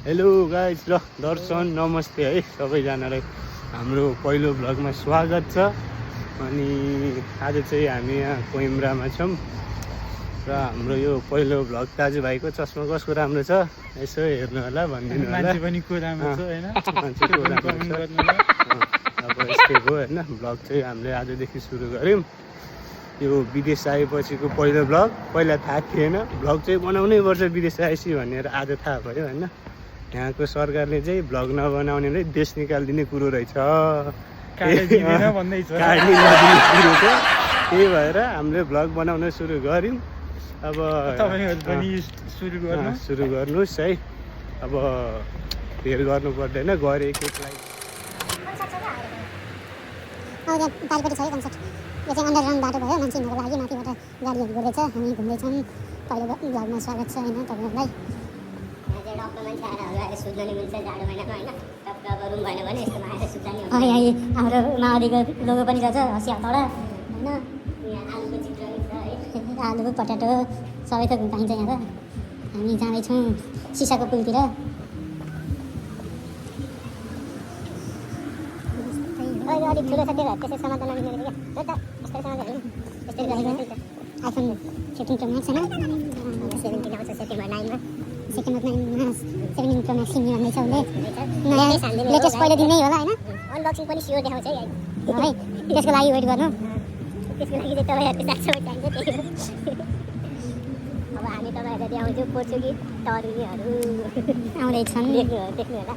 Hello guys र दर्शन नमस्ते है सबैजनालाई हाम्रो पहिलो भ्लगमा स्वागत छ। अनि आज चाहिँ हामी यहाँ कोइम्ब्रामा छौँ र हाम्रो यो पहिलो भ्लग दाजुभाइको चस्मा कसको राम्रो छ यसो हेर्नु होला भनिदिनु होला। मान्छे पनि को राम्रो छ हैन, मान्छे को राम्रो छ। अब यस्तै हो हैन, भ्लग चाहिँ हामीले आजदेखि सुरु गऱ्यौँ। यो विदेश आएपछिको पहिलो भ्लग, पहिला थाहा थिएन भ्लग चाहिँ बनाउनै पर्छ विदेश आएपछि भनेर आज थाहा भयो हैन। यहाँको सरकारले चाहिँ भ्लग नबनाउनेलाई देश निकालिदिने कुरो रहेछ, भन्दै छ। त्यही भएर हामीले भ्लग बनाउन सुरु गऱ्यौँ। अब तपाईहरु पनि सुरु गर्नुहोस् है। अब धेर गर्नु पर्दैन, गरे एकैलाई। यो चाहिँ अन्डरग्राउन्ड बाटो भयो, मान्छे हिँड्नको लागि माथिबाट गाडीहरू गइरहेछ। हामी घुम्दैछौँ, पहिलो भ्लगमा स्वागत छ होइन तपाईँहरूलाई। हाम्रो माओवादीको लोगो पनि रहेछ, हँसिया हतौडा होइन, आलु पटाटो सबै थोक पाइन्छ यहाँ त। हामी जाँदैछौँ सिसाको पुलतिर। अलिक ठुलो छ त्यो त्यसै समाधान मिलेर क्या आइफोन 15 प्रो म्याक्स होइन, 17 आउँछ सेप्टेम्बर 9मा। सेप्टेम्बर 9मा 17 प्रो म्याक्स किन्ने भन्दैछ उसले। नयाँ लेटेस्ट पहिलो दिनै होला होइन, अनबक्सिङ पनि स्योर देखाउँछ है त्यसको लागि वेट गर्नु। त्यसको लागि चाहिँ तपाईँहरूको साथ चाहिन्छ, त्यही हो। अब हामी तपाईँहरूलाई देखाउँछौँ पोर्चुगी तरुनीहरू आउँदैछन्, देख्नु होला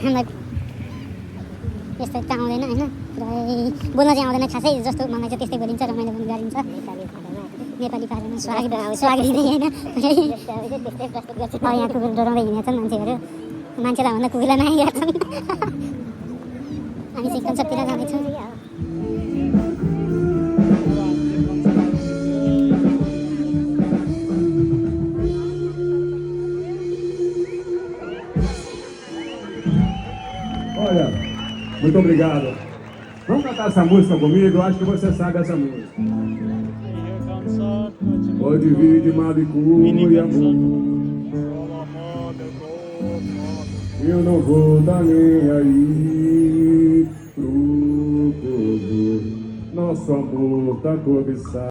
हामीलाई यस्तो त आउँदैन होइन, बोल्न चाहिँ आउँदैन खासै, जस्तो मलाई चाहिँ त्यस्तै बोलिन्छ, रमाइलो पनि गरिन्छ नेपाली भाषामा। स्वागत दिँदै होइन, यहाँ कुकुर डराउँदै हिँडेछन् मान्छेहरू, मान्छेलाई भन्दा कुकुरलाई माया गर्छन्। हामी चाहिँ कन्सर्टतिर जाँदैछौँ। Olha, muito obrigado. Vamos cantar essa música comigo? Acho que você sabe essa música. Pode vir de mar e cor e amor. Eu não vou dar nem aí pro povo. Nosso amor tá cobiçado.